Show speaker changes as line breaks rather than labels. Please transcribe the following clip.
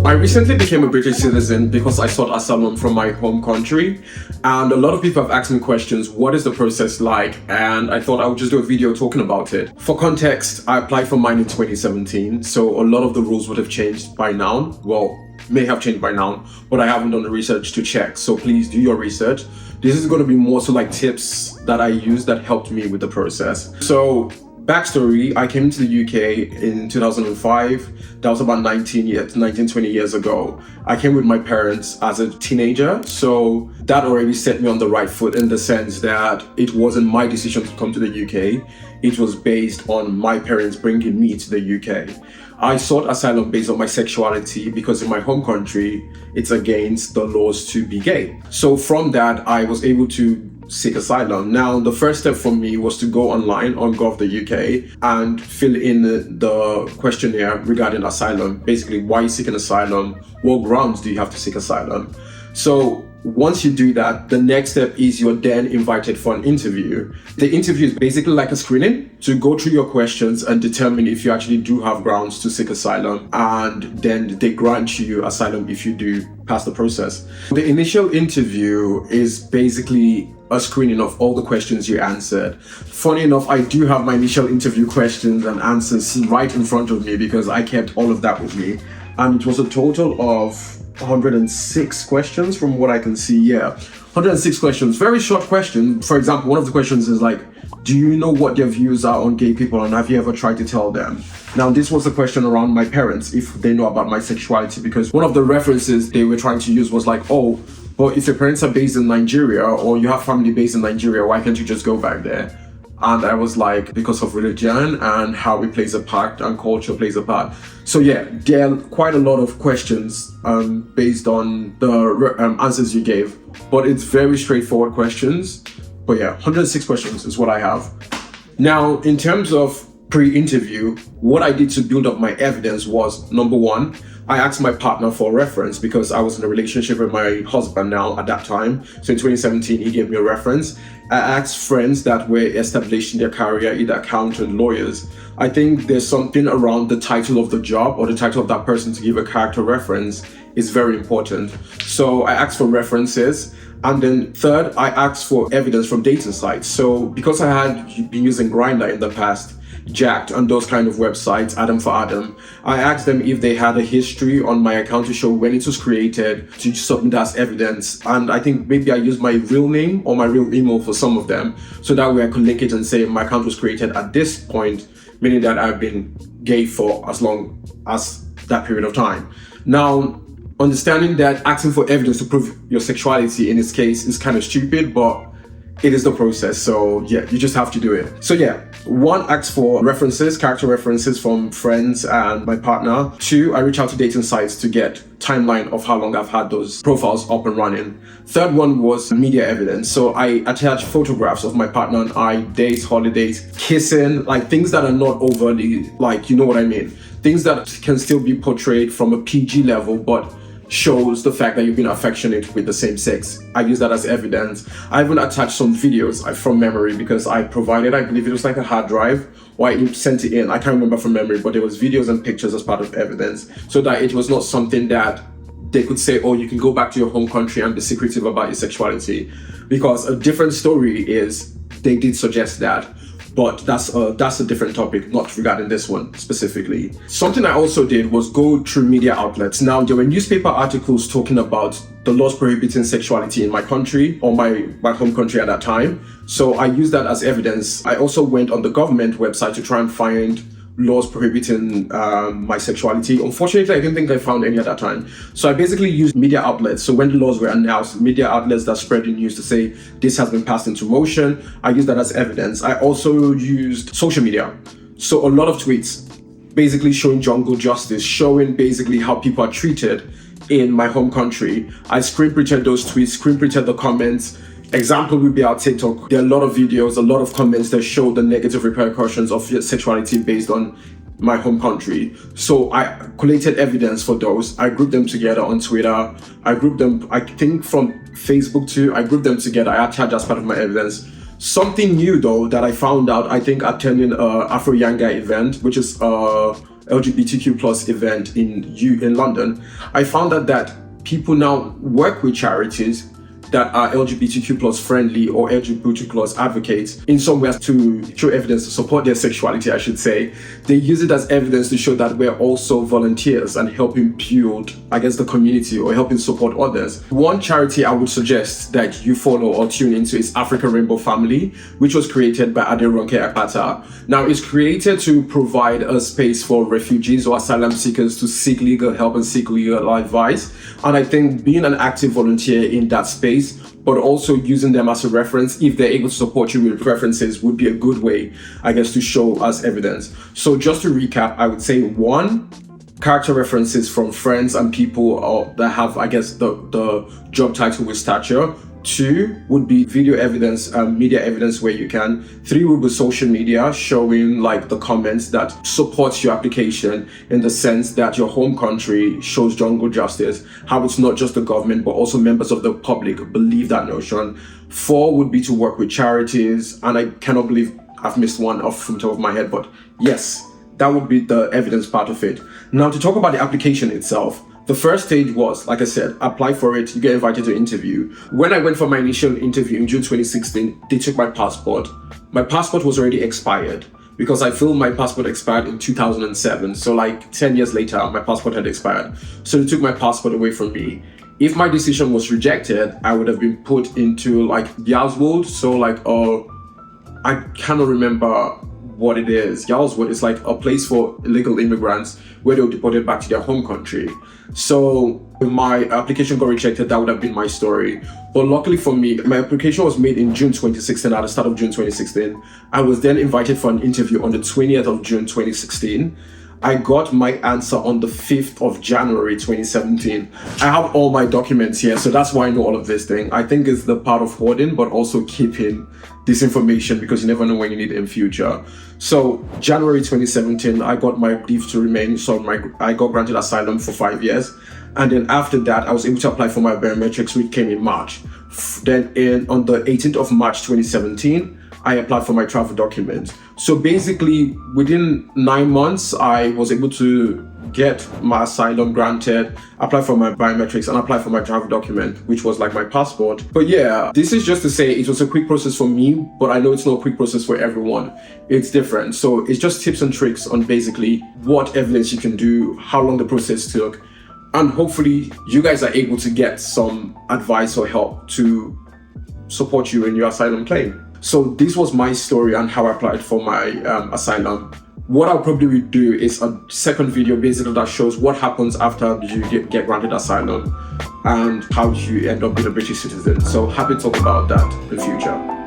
I recently became a British citizen because I sought asylum from my home country, and a lot of people have asked me questions, what is the process like? And I thought I would just do a video talking about it. For context, I applied for mine in 2017, so a lot of the rules would have changed by now. Well, may have changed by now, but I haven't done the research to check, so please do your research. This is going to be more so like tips that I use that helped me with the process. So backstory, I came to the UK in 2005. That was about 20 years ago. I came with my parents as a teenager, so that already set me on the right foot in the sense that it wasn't my decision to come to the UK. It was based on my parents bringing me to the UK. I sought asylum based on my sexuality because in my home country, it's against the laws to be gay. So from that, I was able to seek asylum. Now, the first step for me was to go online on gov.uk and fill in the questionnaire regarding asylum. Basically, why are you seeking asylum? What grounds do you have to seek asylum? So once you do that, the next step is you're then invited for an interview. The interview is basically like a screening to go through your questions and determine if you actually do have grounds to seek asylum, and then they grant you asylum if you do pass the process. The initial interview is basically a screening of all the questions you answered. Funny enough, I do have my initial interview questions and answers right in front of me because I kept all of that with me. And it was a total of 106 questions from what I can see. Yeah, 106 questions, very short questions. For example, one of the questions is like, do you know what their views are on gay people and have you ever tried to tell them? Now, this was a question around my parents, if they know about my sexuality, because one of the references they were trying to use was like, oh, but if your parents are based in Nigeria or you have family based in Nigeria, why can't you just go back there? And I was like, because of religion and how it plays a part and culture plays a part. So yeah, there are quite a lot of questions based on the answers you gave, but it's very straightforward questions. But yeah, 106 questions is what I have. Now, in terms of pre-interview, what I did to build up my evidence was, number one, I asked my partner for a reference because I was in a relationship with my husband now at that time. So in 2017, he gave me a reference. I asked friends that were established in their career, either accountant, lawyers. I think there's something around the title of the job or the title of that person to give a character reference is very important. So I asked for references. And then third, I asked for evidence from dating sites. So because I had been using Grindr in the past, Jacked, and those kind of websites, Adam for Adam, I asked them if they had a history on my account to show when it was created to submit as evidence. And I think maybe I used my real name or my real email for some of them, so that way I could link it and say my account was created at this point, meaning that I've been gay for as long as that period of time. Now, understanding that asking for evidence to prove your sexuality in this case is kind of stupid, but it is the process. So yeah, you just have to do it. So yeah, one, ask for references, character references from friends and my partner. Two, I reach out to dating sites to get timeline of how long I've had those profiles up and running. Third one was media evidence. So I attach photographs of my partner and I, dates, holidays, kissing, like things that are not overly, like, you know what I mean? Things that can still be portrayed from a PG level, but shows the fact that you've been affectionate with the same sex. I use that as evidence. I even attached some videos from memory because I provided, I believe it was like a hard drive, or I sent it in. I can't remember from memory, but there was videos and pictures as part of evidence, so that it was not something that they could say, oh, you can go back to your home country and be secretive about your sexuality. Because a different story is they did suggest that, but that's a different topic, not regarding this one specifically. Something I also did was go through media outlets. Now, there were newspaper articles talking about the laws prohibiting sexuality in my country, or my home country at that time. So I used that as evidence. I also went on the government website to try and find laws prohibiting my sexuality. Unfortunately, I didn't think I found any at that time. So I basically used media outlets. So when the laws were announced, media outlets that spread the news to say this has been passed into motion, I used that as evidence. I also used social media. So a lot of tweets basically showing jungle justice, showing basically how people are treated in my home country. I screen printed those tweets, screen printed the comments. Example would be our TikTok. There are a lot of videos, a lot of comments that show the negative repercussions of sexuality based on my home country. So I collated evidence for those. I grouped them together on Twitter. I grouped them, I think from Facebook too. I grouped them together. I attached as part of my evidence Something new though that I found out, I think attending Afro Yanga event, which is LGBTQ plus event in London, I found out that people now work with charities that are LGBTQ plus friendly or LGBT plus advocates in some ways to show evidence to support their sexuality, I should say. They use it as evidence to show that we're also volunteers and helping build, I guess, the community or helping support others. One charity I would suggest that you follow or tune into is African Rainbow Family, which was created by Aderonke Akpata. Now, it's created to provide a space for refugees or asylum seekers to seek legal help and seek legal advice. And I think being an active volunteer in that space, but also using them as a reference, if they're able to support you with references, would be a good way, I guess, to show us evidence. So just to recap, I would say 1, character references from friends and people that have, I guess, the job title with stature. 2 would be video evidence, media evidence where you can. 3 would be social media, showing like the comments that supports your application in the sense that your home country shows jungle justice, how it's not just the government but also members of the public believe that notion. 4 would be to work with charities, and I cannot believe I've missed one off from the top of my head, but yes, that would be the evidence part of it. Now, to talk about the application itself, the first stage was, like I said, apply for it, you get invited to interview. When I went for my initial interview in June 2016, they took my passport. My passport was already expired because I feel my passport expired in 2007. So like 10 years later, my passport had expired. So they took my passport away from me. If my decision was rejected, I would have been put into like Yazwood. So like, I cannot remember what it is. Yazwood is like a place for illegal immigrants where they were deported back to their home country. So if my application got rejected, that would have been my story. But luckily for me, my application was made in June 2016, at the start of June 2016. I was then invited for an interview on the 20th of June 2016. I got my answer on the 5th of January 2017. I have all my documents here, so that's why I know all of this thing. I think it's the part of hoarding, but also keeping this information because you never know when you need it in future. So January 2017, I got my leave to remain, so I got granted asylum for 5 years. And then after that, I was able to apply for my biometrics, which came in March. Then on the 18th of March 2017, I applied for my travel document. So basically, within 9 months, I was able to get my asylum granted, apply for my biometrics, and apply for my travel document, which was like my passport. But yeah, this is just to say it was a quick process for me, but I know it's not a quick process for everyone. It's different. So it's just tips and tricks on basically what evidence you can do, how long the process took, and hopefully you guys are able to get some advice or help to support you in your asylum claim. So this was my story and how I applied for my asylum. What I'll probably do is a second video basically that shows what happens after you get granted asylum and how you end up being a British citizen. So happy to talk about that in the future.